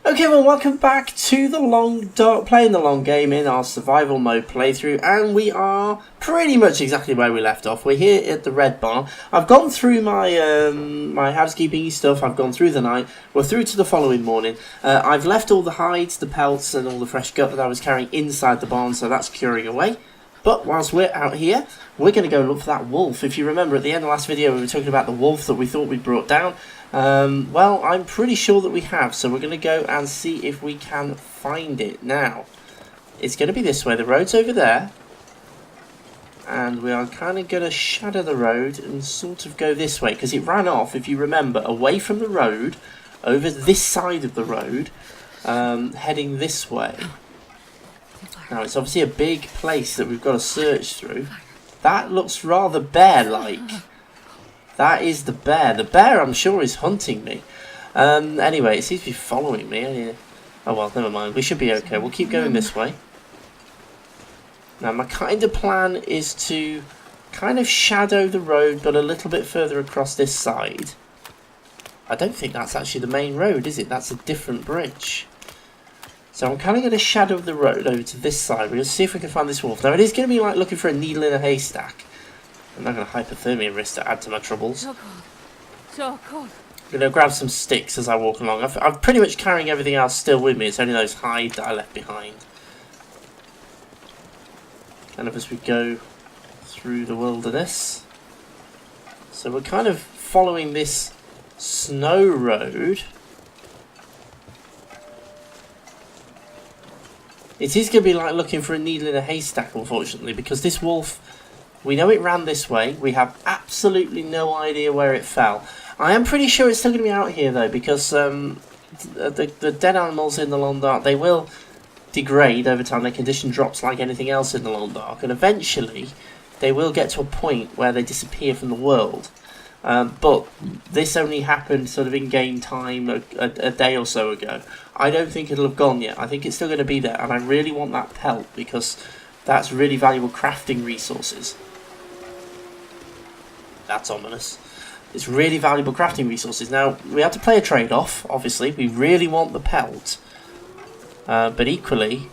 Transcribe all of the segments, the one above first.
Okay, well, welcome back to the playing the long game in our survival mode playthrough, and we are pretty much exactly where we left off. We're here at the red barn. I've gone through my my housekeeping stuff. I've gone through the night. We're through to the following morning. I've left all the hides, the pelts, and all the fresh gut that I was carrying inside the barn, so that's curing away. But whilst we're out here, we're going to go look for that wolf. If you remember, at the end of the last video, we were talking about the wolf that we thought we'd brought down. Well, I'm pretty sure that we have, so we're going to go and see if we can find it. Now, it's going to be this way. The road's over there, and we are kind of going to shadow the road and sort of go this way, because it ran off, if you remember, away from the road, over this side of the road, heading this way. Now, it's obviously a big place that we've got to search through. That looks rather bear-like. That is the bear. The bear, I'm sure, is hunting me. Anyway, it seems to be following me. Oh, well, never mind. We should be okay. We'll keep going this way. Now, my kind of plan is to kind of shadow the road, but a little bit further across this side. I don't think that's actually the main road, is it? That's a different bridge. So I'm kind of going to shadow the road over to this side. We're going to see if we can find this wolf. Now, it is going to be like looking for a needle in a haystack. I'm not going to hypothermia risk to add to my troubles. So cold. So cold. I'm going to grab some sticks as I walk along. I'm pretty much carrying everything else still with me. It's only those hides that I left behind. Kind of as we go through the wilderness. So we're kind of following this snow road. It is going to be like looking for a needle in a haystack, unfortunately, because this wolf, we know it ran this way. We have absolutely no idea where it fell. I am pretty sure it's still going to be out here, though, because the dead animals in the Long Dark, they will degrade over time. Their condition drops like anything else in the Long Dark, and eventually they will get to a point where they disappear from the world. But this only happened sort of in game time a day or so ago. I don't think it'll have gone yet. I think it's still going to be there, and I really want that pelt because that's really valuable crafting resources. That's ominous. It's really valuable crafting resources. Now, we have to play a trade-off, obviously. We really want the pelt. But equally,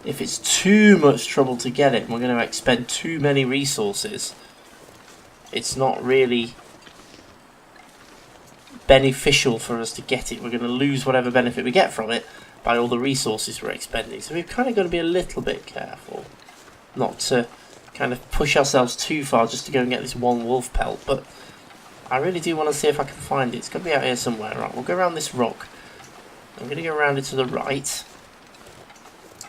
if it's too much trouble to get it, and we're going to expend too many resources, it's not really beneficial for us to get it. We're going to lose whatever benefit we get from it by all the resources we're expending. So we've kind of got to be a little bit careful not to kind of push ourselves too far just to go and get this one wolf pelt. But I really do want to see if I can find it. It's got to be out here somewhere. Right, we'll go around this rock. I'm going to go around it to the right.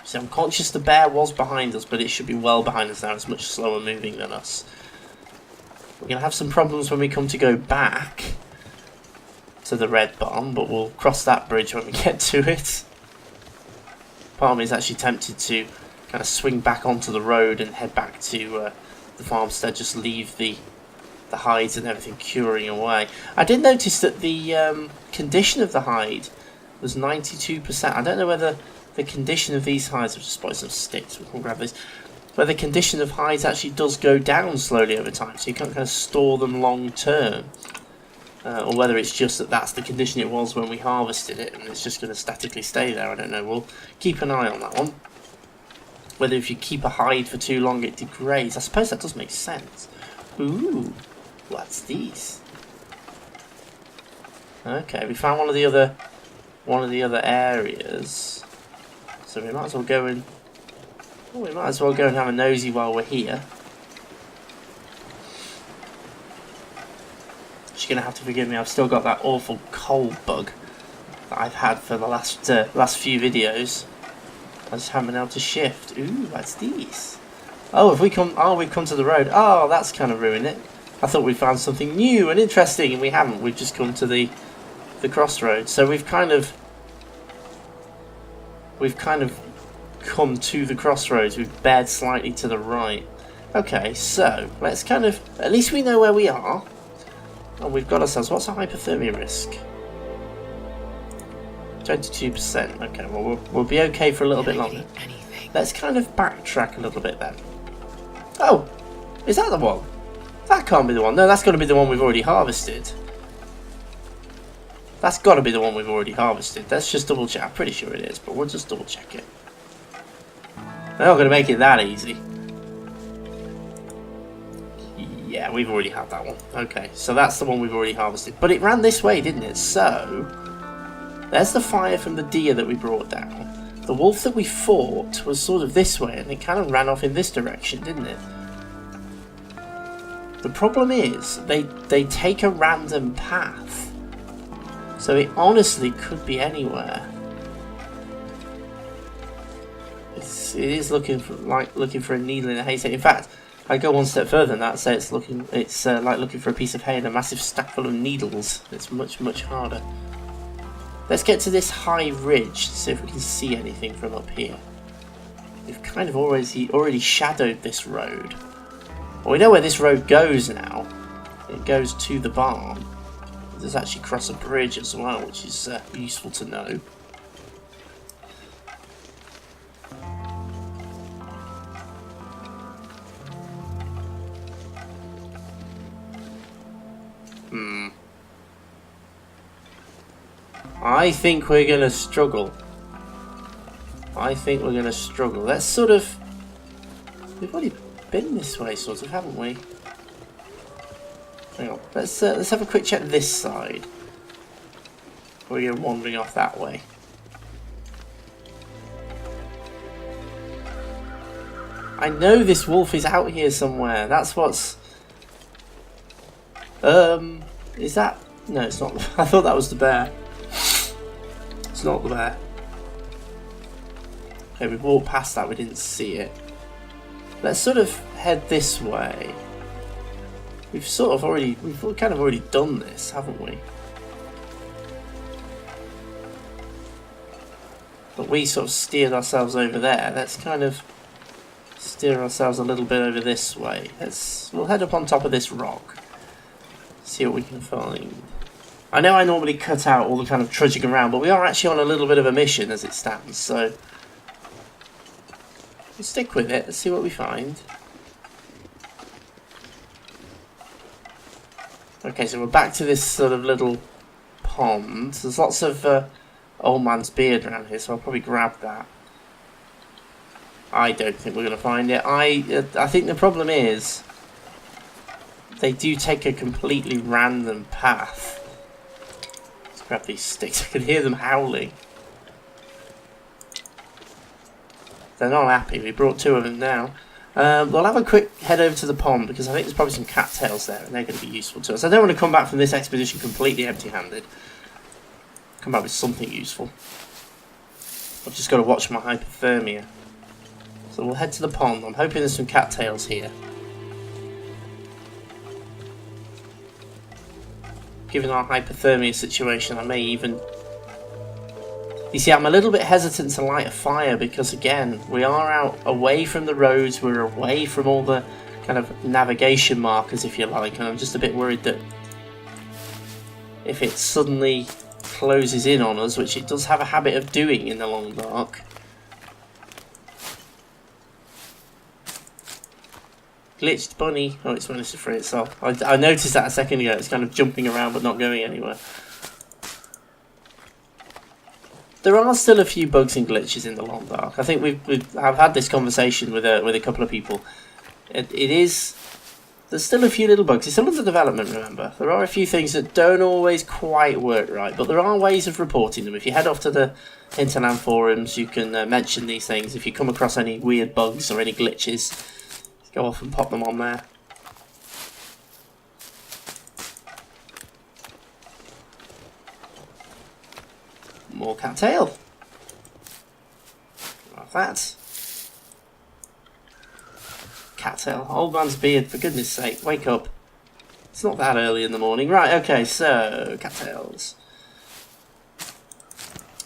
So I'm conscious the bear was behind us, but it should be well behind us now. It's much slower moving than us. We're going to have some problems when we come to go back to the red barn, but we'll cross that bridge when we get to it. Part of me is actually tempted to kind of swing back onto the road and head back to the farmstead, just leave the hides and everything curing away. I did notice that the condition of the hide was 92%. I don't know whether the condition of these hides, I've just spotted some sticks, we can grab this, where the condition of hides actually does go down slowly over time, so you can't kind of store them long term. Or whether it's just that that's the condition it was when we harvested it and it's just going to statically stay there, I don't know. We'll keep an eye on that one. Whether if you keep a hide for too long it degrades. I suppose that does make sense. Ooh, what's these? Okay, we found one of the other areas. So we might as well go and have a nosy while we're here. She's going to have to forgive me, I've still got that awful cold bug that I've had for the last few videos. I just haven't been able to shift. Ooh, what's these? Oh, we've come to the road. Oh, that's kind of ruined it. I thought we'd found something new and interesting, and we haven't. We've just come to the crossroads. So we've kind of come to the crossroads. We've bared slightly to the right. Okay, so let's kind of, at least we know where we are. And we've got ourselves, what's our hypothermia risk? 22%. Okay, well, we'll be okay for a little bit longer. Let's kind of backtrack a little bit then. Oh, is that the one? That can't be the one. No, that's got to be the one we've already harvested. That's got to be the one we've already harvested. Let's just double check. I'm pretty sure it is, but we'll just double check it. They're not going to make it that easy. Yeah, we've already had that one. Okay, so that's the one we've already harvested. But it ran this way, didn't it? So, there's the fire from the deer that we brought down. The wolf that we fought was sort of this way, and it kind of ran off in this direction, didn't it? The problem is, they take a random path. So it honestly could be anywhere. It is looking for a needle in a haystack. In fact, I go one step further than that. Say it's like looking for a piece of hay in a massive stack full of needles. It's much harder. Let's get to this high ridge to see if we can see anything from up here. We've kind of already shadowed this road. Well, we know where this road goes now. It goes to the barn. There's actually across a bridge as well, which is useful to know. I think we're going to struggle. Let's sort of... We've already been this way, sort of, haven't we? Hang on. Let's have a quick check this side. We're going wandering off that way. I know this wolf is out here somewhere. That's what's... Is that... No, it's not. I thought that was the bear. It's not the bear. Okay, we walked past that, we didn't see it. Let's sort of head this way. We've kind of already done this, haven't we? But we sort of steered ourselves over there. Let's kind of steer ourselves a little bit over this way. We'll head up on top of this rock. See what we can find. I know I normally cut out all the kind of trudging around, but we are actually on a little bit of a mission as it stands, so we'll stick with it. Let's see what we find. Okay, so we're back to this sort of little pond. There's lots of old man's beard around here, so I'll probably grab that. I don't think we're going to find it. I think the problem is they do take a completely random path. Let's grab these sticks. I can hear them howling. They're not happy. We brought two of them now. We'll have a quick head over to the pond because I think there's probably some cattails there and they're going to be useful to us. I don't want to come back from this expedition completely empty-handed. Come back with something useful. I've just got to watch my hypothermia. So we'll head to the pond. I'm hoping there's some cattails here. Given our hypothermia situation, I may even... You see, I'm a little bit hesitant to light a fire because, again, we are out away from the roads, we're away from all the kind of navigation markers, if you like, and I'm just a bit worried that if it suddenly closes in on us, which it does have a habit of doing in the long dark. Glitched bunny. Oh, it's managed to free itself. I noticed that a second ago. It's kind of jumping around but not going anywhere. There are still a few bugs and glitches in the long dark. I think I've had this conversation with a couple of people. There's still a few little bugs. It's still under development, remember. There are a few things that don't always quite work right, but there are ways of reporting them. If you head off to the Hinterland forums, you can mention these things. If you come across any weird bugs or any glitches, go off and pop them on there. More cattail. Like that. Cattail. Old man's beard, for goodness sake. Wake up. It's not that early in the morning. Right, okay, so cattails.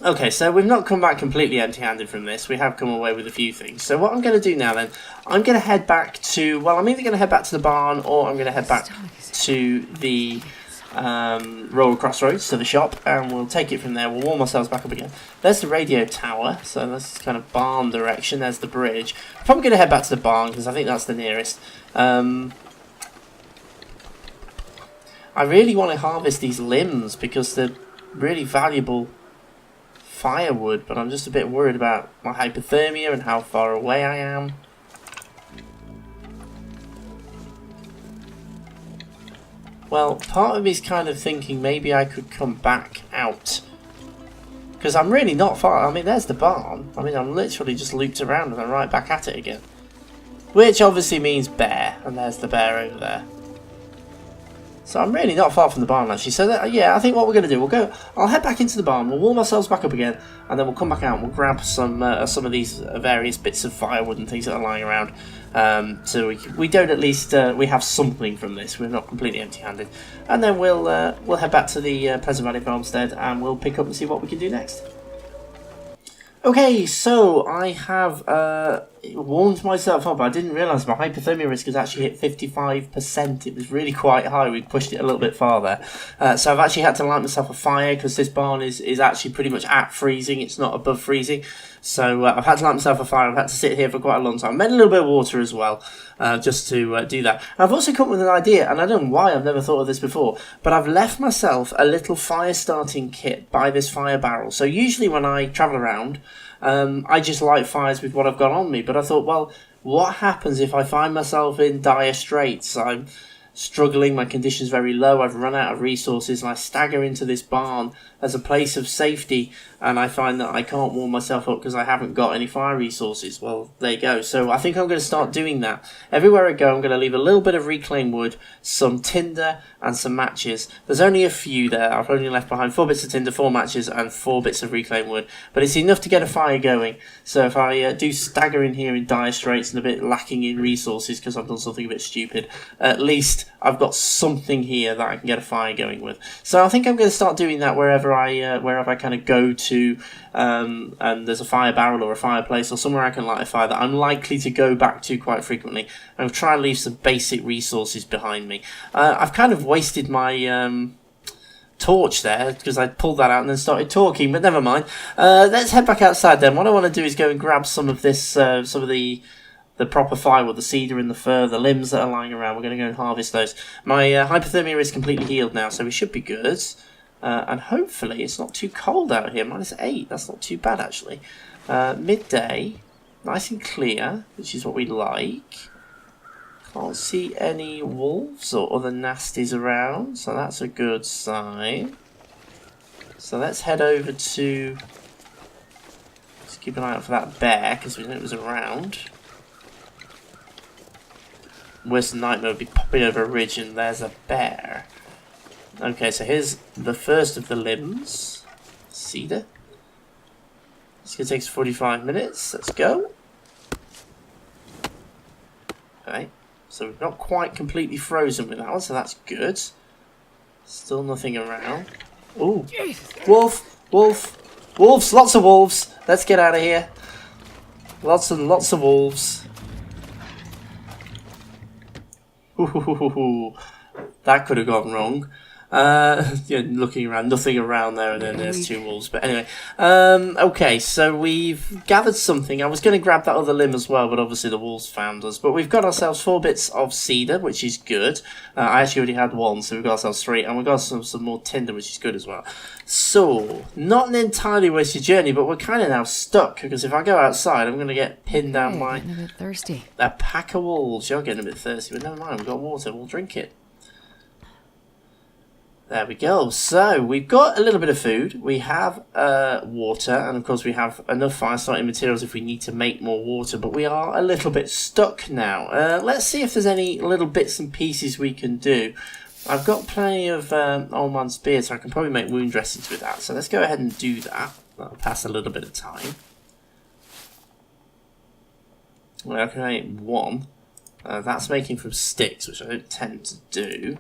Okay, so we've not come back completely empty-handed from this. We have come away with a few things. So what I'm going to do now then, I'm going to head back to... Well, I'm either going to head back to the barn or I'm going to head back to the... Rural Crossroads, to the shop, and we'll take it from there. We'll warm ourselves back up again. There's the radio tower, so that's kind of barn direction. There's the bridge. I'm probably going to head back to the barn because I think that's the nearest. I really want to harvest these limbs because really valuable firewood, but I'm just a bit worried about my hypothermia and how far away I am. Well, part of me is kind of thinking maybe I could come back out. Because I'm really not far. I mean, there's the barn. I mean, I'm literally just looped around and I'm right back at it again. Which obviously means bear. And there's the bear over there. So I'm really not far from the barn, actually. So, yeah, I think what we're going to do, I'll head back into the barn, we'll warm ourselves back up again, and then we'll come back out and we'll grab some of these various bits of firewood and things that are lying around. So we don't at least, we have something from this. We're not completely empty-handed. And then we'll head back to the Pleasant Valley Farmstead, and we'll pick up and see what we can do next. Okay, so I have warmed myself up. I didn't realise my hypothermia risk has actually hit 55%. It was really quite high. We pushed it a little bit farther. So I've actually had to light myself a fire because this barn is actually pretty much at freezing. It's not above freezing. So I've had to light myself a fire. I've had to sit here for quite a long time. I made a little bit of water as well, just to do that. I've also come up with an idea, and I don't know why I've never thought of this before, but I've left myself a little fire starting kit by this fire barrel. So usually when I travel around, I just light fires with what I've got on me. But I thought, well, what happens if I find myself in dire straits? I'm struggling, my condition's very low, I've run out of resources, and I stagger into this barn as a place of safety, and I find that I can't warm myself up because I haven't got any fire resources. Well, there you go. So I think I'm going to start doing that. Everywhere I go, I'm going to leave a little bit of reclaimed wood, some tinder, and some matches. There's only a few there. I've only left behind 4 bits of tinder, 4 matches, and 4 bits of reclaimed wood. But it's enough to get a fire going. So if I do stagger in here in dire straits and a bit lacking in resources because I've done something a bit stupid, at least I've got something here that I can get a fire going with. So I think I'm going to start doing that wherever I kind of go to, and there's a fire barrel or a fireplace or somewhere I can light a fire that I'm likely to go back to quite frequently. I'll try and leave some basic resources behind me. I've kind of wasted my torch there because I pulled that out and then started talking, but never mind. Let's head back outside then. What I want to do is go and grab some of this, some of the proper firewood, the cedar and the fir, the limbs that are lying around. We're going to go and harvest those. My hypothermia is completely healed now, so we should be good. And hopefully it's not too cold out here. -8, that's not too bad actually. Midday, nice and clear, which is what we like. Can't see any wolves or other nasties around, so that's a good sign. So let's head over to... Let's keep an eye out for that bear, because we knew it was around. Worst nightmare would be popping over a ridge and there's a bear. Okay, so here's the first of the limbs. Cedar. It's going to take us 45 minutes. Let's go. Okay, so we're not quite completely frozen with that one, so that's good. Still nothing around. Ooh, wolf, wolf, wolves, lots of wolves. Let's get out of here. Lots and lots of wolves. Ooh, that could have gone wrong. Yeah, looking around, nothing around there, and then there's 2 wolves. But anyway, okay, so we've gathered something. I was going to grab that other limb as well, but obviously the wolves found us. But we've got ourselves 4 bits of cedar, which is good. I actually already had 1, so we've got ourselves 3, and we've got some more tinder, which is good as well. So, not an entirely wasted journey, but we're kind of now stuck, because if I go outside, I'm going to get pinned down by I'm getting a bit thirsty. A pack of wolves. You're getting a bit thirsty, but never mind, we've got water, we'll drink it. There we go. So, we've got a little bit of food. We have water, and of course we have enough fire starting materials if we need to make more water, but we are a little bit stuck now. Let's see if there's any little bits and pieces we can do. I've got plenty of old man spear, so I can probably make wound dressings with that. So let's go ahead and do that. That'll pass a little bit of time. Well, I can make 1. That's making from sticks, which I don't tend to do.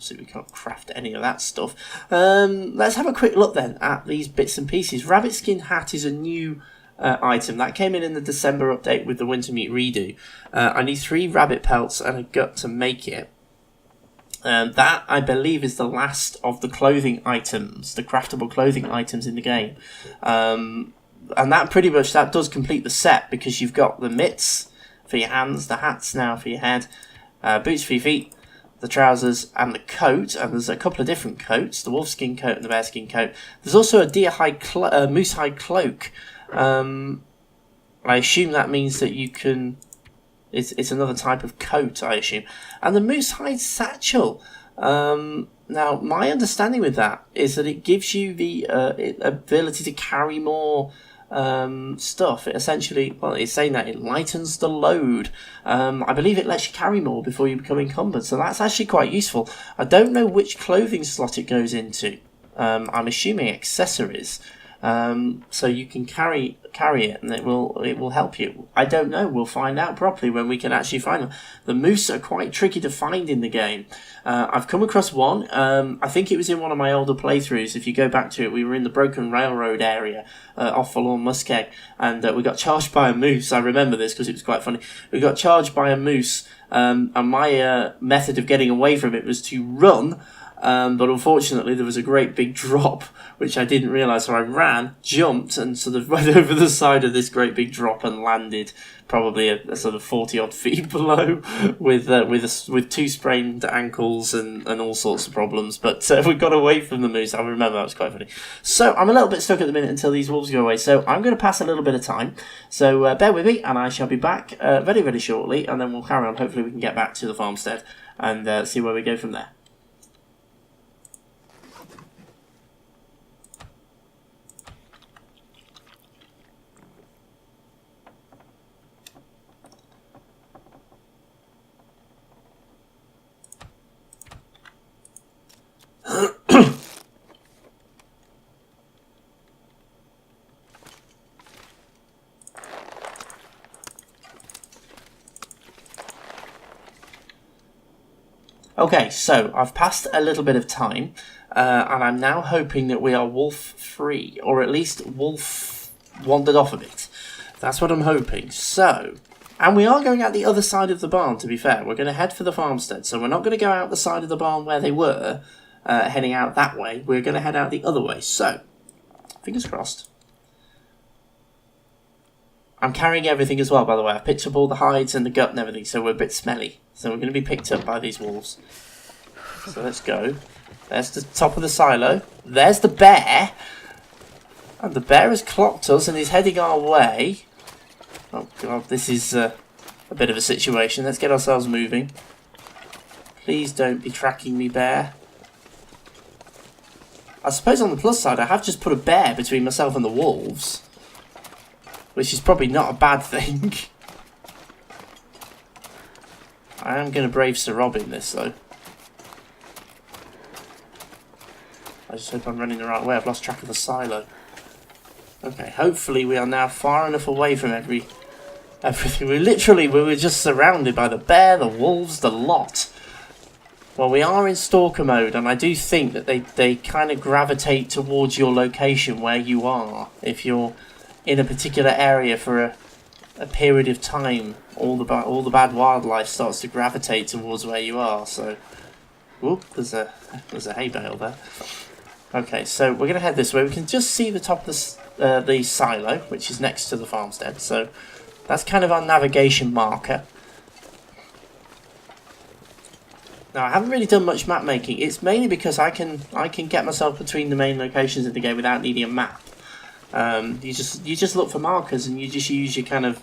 So we can't craft any of that stuff. Let's have a quick look then at these bits and pieces. Rabbit skin hat is a new item that came in the December update with the winter meat redo. I need 3 rabbit pelts and a gut to make it. That, I believe, is the last of the clothing items, the craftable clothing items in the game. And that pretty much, that does complete the set, because you've got the mitts for your hands, the hats now for your head, boots for your feet, the trousers and the coat, and there's a couple of different coats, the wolfskin coat and the bearskin coat. There's also a moose hide cloak. I assume that means that you can... It's another type of coat, I assume. And the moose hide satchel. Now, my understanding with that is that it gives you the ability to carry more stuff. It essentially, well, it's saying that it lightens the load. I believe it lets you carry more before you become encumbered, so that's actually quite useful. I don't know which clothing slot it goes into. I'm assuming accessories. So you can carry it, and it will help you. I don't know. We'll find out properly when we can actually find them. The moose are quite tricky to find in the game. I've come across one. I think it was in one of my older playthroughs. If you go back to it, we were in the Broken Railroad area off Forlorn Muskeg, and we got charged by a moose. I remember this because it was quite funny. We got charged by a moose, and my method of getting away from it was to run. But unfortunately there was a great big drop, which I didn't realise, so I ran, jumped, and sort of went over the side of this great big drop and landed probably a sort of 40-odd feet below with two sprained ankles and all sorts of problems. But we got away from the moose. I remember that was quite funny. So I'm a little bit stuck at the minute until these wolves go away, so I'm going to pass a little bit of time. So bear with me, and I shall be back very, very shortly, and then we'll carry on. Hopefully we can get back to the farmstead and see where we go from there. Okay, so I've passed a little bit of time, and I'm now hoping that we are wolf-free, or at least wolf wandered off a bit. That's what I'm hoping. So, and we are going out the other side of the barn, to be fair. We're going to head for the farmstead, so we're not going to go out the side of the barn where they were, heading out that way. We're going to head out the other way. So, fingers crossed. I'm carrying everything as well, by the way. I've picked up all the hides and the gut and everything, so we're a bit smelly. So we're going to be picked up by these wolves. So let's go. There's the top of the silo. There's the bear. And the bear has clocked us and is heading our way. Oh god, this is a bit of a situation. Let's get ourselves moving. Please don't be tracking me, bear. I suppose on the plus side, I have just put a bear between myself and the wolves, which is probably not a bad thing. I am going to brave Sir Robin this, though. I just hope I'm running the right way. I've lost track of the silo. Okay, hopefully we are now far enough away from everything. We were just surrounded by the bear, the wolves, the lot. Well, we are in stalker mode, and I do think that they kind of gravitate towards your location where you are. If you're in a particular area for a period of time, all the bad wildlife starts to gravitate towards where you are. So, whoop, there's a hay bale there. Okay, so we're gonna head this way. We can just see the top of the silo, which is next to the farmstead. So that's kind of our navigation marker. Now, I haven't really done much map making. It's mainly because I can get myself between the main locations of the game without needing a map. You just look for markers and you just use your kind of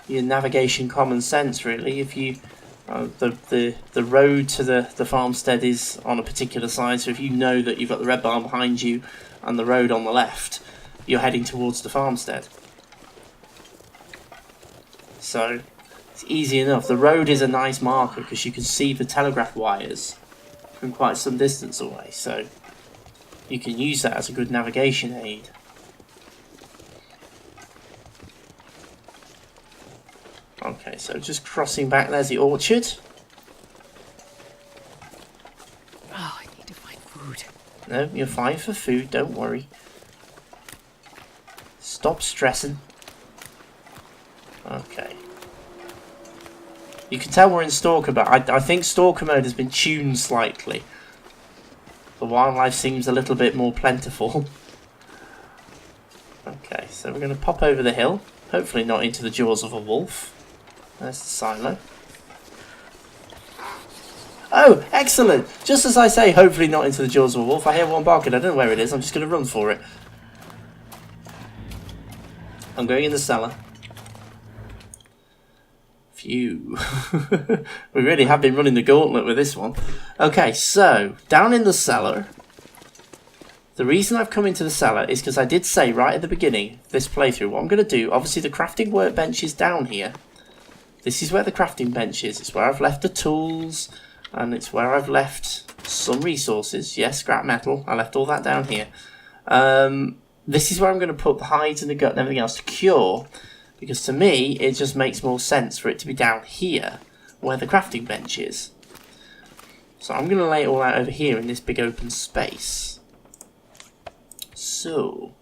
your navigation common sense, really. If you the road to the farmstead is on a particular side, so if you know that you've got the red barn behind you and the road on the left, you're heading towards the farmstead. So it's easy enough. The road is a nice marker because you can see the telegraph wires from quite some distance away, so you can use that as a good navigation aid. Okay, so just crossing back, there's the orchard. Oh, I need to find food. No, you're fine for food, don't worry. Stop stressing. Okay. You can tell we're in Stalker mode. I think Stalker mode has been tuned slightly. The wildlife seems a little bit more plentiful. Okay, so we're going to pop over the hill. Hopefully not into the jaws of a wolf. There's the silo. Oh, excellent! Just as I say, hopefully not into the jaws of a wolf. I hear one barking. I don't know where it is. I'm just going to run for it. I'm going in the cellar. Phew. We really have been running the gauntlet with this one. Okay, so, down in the cellar. The reason I've come into the cellar is because I did say right at the beginning of this playthrough, what I'm going to do, obviously the crafting workbench is down here. This is where the crafting bench is. It's where I've left the tools, and it's where I've left some resources. Yes, scrap metal. I left all that down here. This is where I'm going to put the hides and the gut and everything else to cure, because to me, it just makes more sense for it to be down here, where the crafting bench is. So I'm going to lay it all out over here in this big open space. So,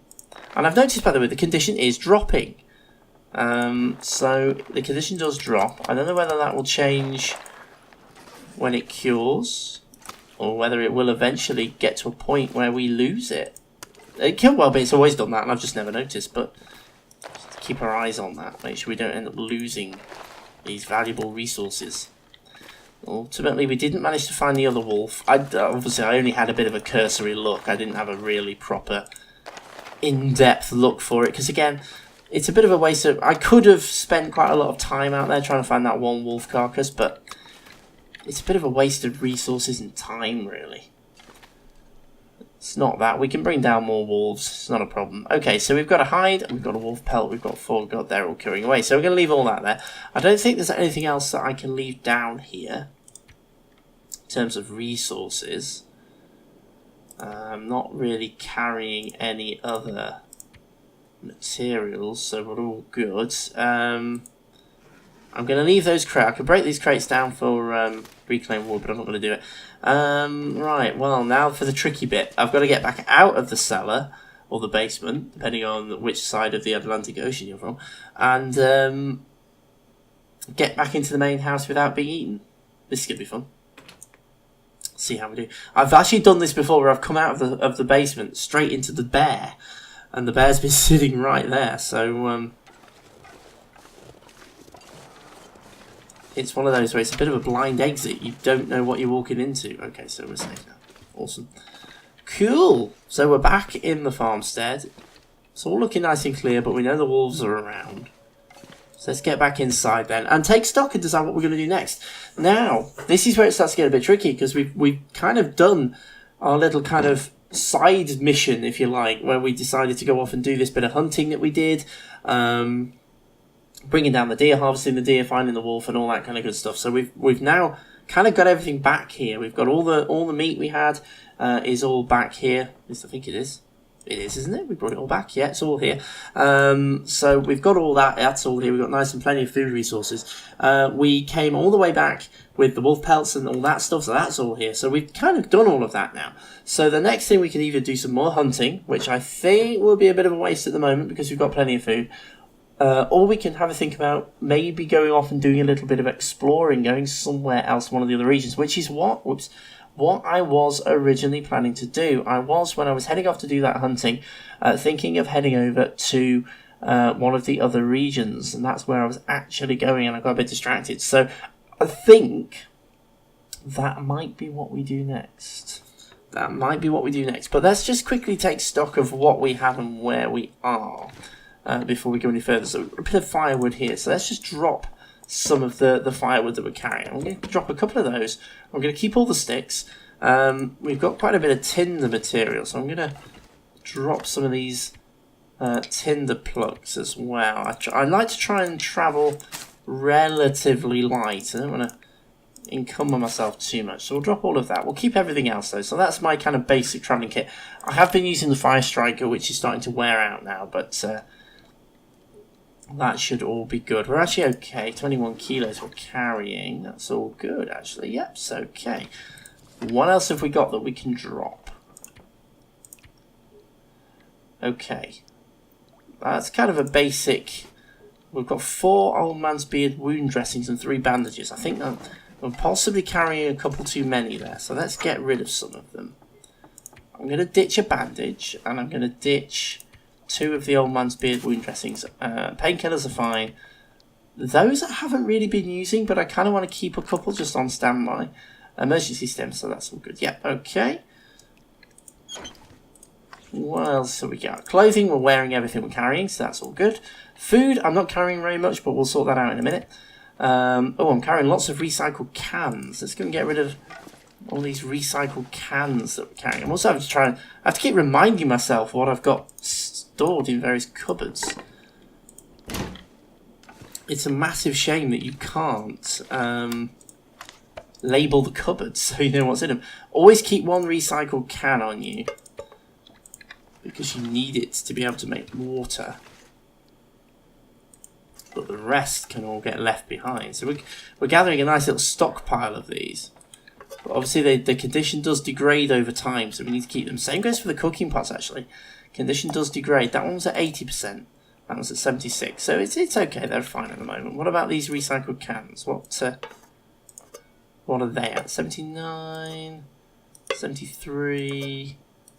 and I've noticed, by the way, the condition is dropping. So the condition does drop. I don't know whether that will change when it cures, or whether it will eventually get to a point where we lose it. It could well be. It's always done that, and I've just never noticed. But just keep our eyes on that. Make sure we don't end up losing these valuable resources. Ultimately, we didn't manage to find the other wolf. Obviously, I only had a bit of a cursory look. I didn't have a really proper, in-depth look for it. Because, again, it's a bit of a waste of... I could have spent quite a lot of time out there trying to find that one wolf carcass, but it's a bit of a waste of resources and time, really. It's not that. We can bring down more wolves. It's not a problem. Okay, so we've got a hide, we've got a wolf pelt, we've got 4 god, they're all curing away. So we're going to leave all that there. I don't think there's anything else that I can leave down here in terms of resources. I'm not really carrying any other materials, so we're all good. I'm going to leave those crates. I could break these crates down for reclaimed wood, but I'm not going to do it. Right, well, now for the tricky bit. I've got to get back out of the cellar, or the basement, depending on which side of the Atlantic Ocean you're from, and get back into the main house without being eaten. This is going to be fun. See how we do. I've actually done this before, where I've come out of the basement straight into the bear, and the bear's been sitting right there, so... it's one of those where it's a bit of a blind exit. You don't know what you're walking into. Okay, so we're safe now. Awesome. Cool. So we're back in the farmstead. It's all looking nice and clear, but we know the wolves are around. So let's get back inside then and take stock and decide what we're going to do next. Now, this is where it starts to get a bit tricky, because we've kind of done our little kind of side mission, if you like, where we decided to go off and do this bit of hunting that we did. Bringing down the deer, harvesting the deer, finding the wolf, and all that kind of good stuff. So we've now kind of got everything back here. We've got all the meat we had is all back here. At least I think it is. It is, isn't it? We brought it all back. Yeah, it's all here. So we've got all that. That's all here. We've got nice and plenty of food resources. We came all the way back with the wolf pelts and all that stuff. So that's all here. So we've kind of done all of that now. So the next thing we can either do some more hunting, which I think will be a bit of a waste at the moment because we've got plenty of food. Or we can have a think about maybe going off and doing a little bit of exploring, going somewhere else, one of the other regions, which is what I was originally planning to do. When I was heading off to do that hunting, thinking of heading over to one of the other regions, and that's where I was actually going, and I got a bit distracted. So I think that might be what we do next. But let's just quickly take stock of what we have and where we are. Before we go any further. So a bit of firewood here. So let's just drop some of the firewood that we're carrying. I'm going to drop a couple of those. I'm going to keep all the sticks. We've got quite a bit of tinder material. So I'm going to drop some of these tinder plugs as well. I like to try and travel relatively light. I don't want to encumber myself too much. So we'll drop all of that. We'll keep everything else though. So that's my kind of basic travelling kit. I have been using the fire striker, which is starting to wear out now. But... that should all be good. We're actually okay. 21 kilos we're carrying. That's all good, actually. Yep, it's okay. What else have we got that we can drop? Okay. That's kind of a basic... We've got 4 old man's beard wound dressings and 3 bandages. I think I'm possibly carrying a couple too many there. So let's get rid of some of them. I'm going to ditch a bandage. And I'm going to ditch... 2 of the old man's beard wound dressings. Painkillers are fine. Those I haven't really been using, but I kind of want to keep a couple just on standby. emergency stim, so that's all good. Yep, okay. What else have we got? Clothing, we're wearing everything we're carrying, so that's all good. Food, I'm not carrying very much, but we'll sort that out in a minute. I'm carrying lots of recycled cans. Let's go and get rid of all these recycled cans that we're carrying. I'm also having to I have to keep reminding myself what I've got stored in various cupboards. It's a massive shame that you can't label the cupboards so you know what's in them. Always keep one recycled can on you, because you need it to be able to make water. But the rest can all get left behind. So we're gathering a nice little stockpile of these. But obviously the condition does degrade over time, so we need to keep them. Same goes for the cooking pots, actually. Condition does degrade. That one was at 80%. That one's at 76%. So it's okay, they're fine at the moment. What about these recycled cans? What are they at? 79, 73,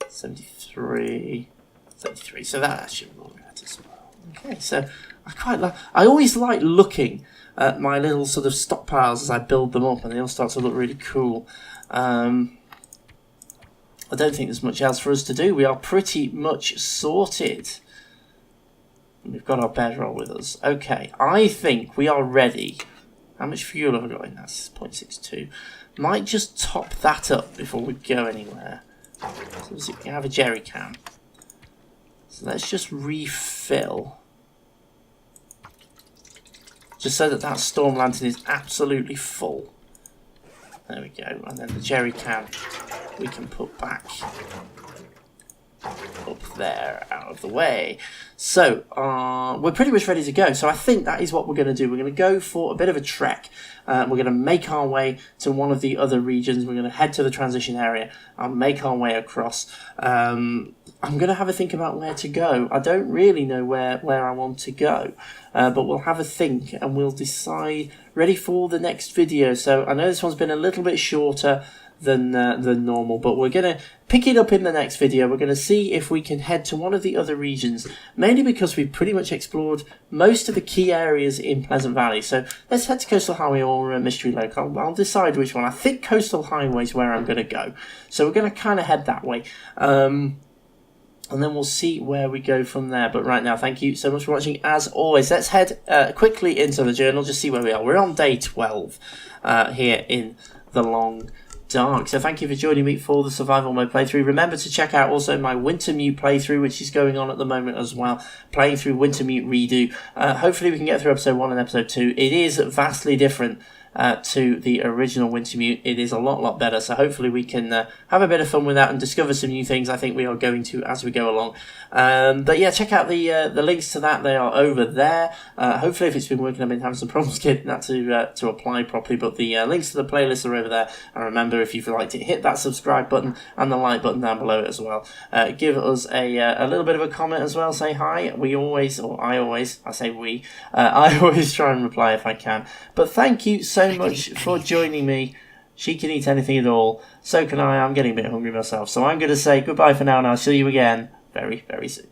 73, 73. So that actually will get as well. Okay, so I always like looking at my little sort of stockpiles as I build them up, and they all start to look really cool. I don't think there's much else for us to do. We are pretty much sorted. We've got our bedroll with us. Okay, I think we are ready. How much fuel have I got in that? 0.62. Might just top that up before we go anywhere. So we have a jerry can. So let's just refill. Just so that storm lantern is absolutely full. There we go. And then the jerry can we can put back up there, out of the way. So we're pretty much ready to go. So I think that is what we're going to do. We're going to go for a bit of a trek. We're going to make our way to one of the other regions. We're going to head to the transition area and make our way across. I'm going to have a think about where to go. I don't really know where I want to go, but we'll have a think and we'll decide. Ready for the next video. So I know this one's been a little bit shorter than normal, but we're going to pick it up in the next video. We're going to see if we can head to one of the other regions, mainly because we've pretty much explored most of the key areas in Pleasant Valley. So let's head to Coastal Highway or Mystery Lake. I'll decide which one. I think Coastal Highway is where I'm going to go, so we're going to kind of head that way, and then we'll see where we go from there. But right now, thank you so much for watching. As always, let's head quickly into the journal, just see where we are. We're on day 12 here in the Long Dark. So thank you for joining me for the survival mode playthrough. Remember to check out also my Wintermute playthrough, which is going on at the moment as well, playing through Wintermute Redo. Hopefully we can get through episode 1 and episode 2. It is vastly different to the original Wintermute. It is a lot better, so hopefully we can have a bit of fun with that and discover some new things. I think we are going to as we go along. But yeah, check out the links to that. They are over there. Hopefully if it's been working, I've been having some problems getting that to apply properly, but the links to the playlist are over there. And remember, if you've liked it, hit that subscribe button and the like button down below it as well. Give us a little bit of a comment as well. Say hi. I always try and reply if I can. But thank you so much for joining me. She can eat anything at all. So can I. I'm getting a bit hungry myself. So I'm going to say goodbye for now, and I'll see you again very, very soon.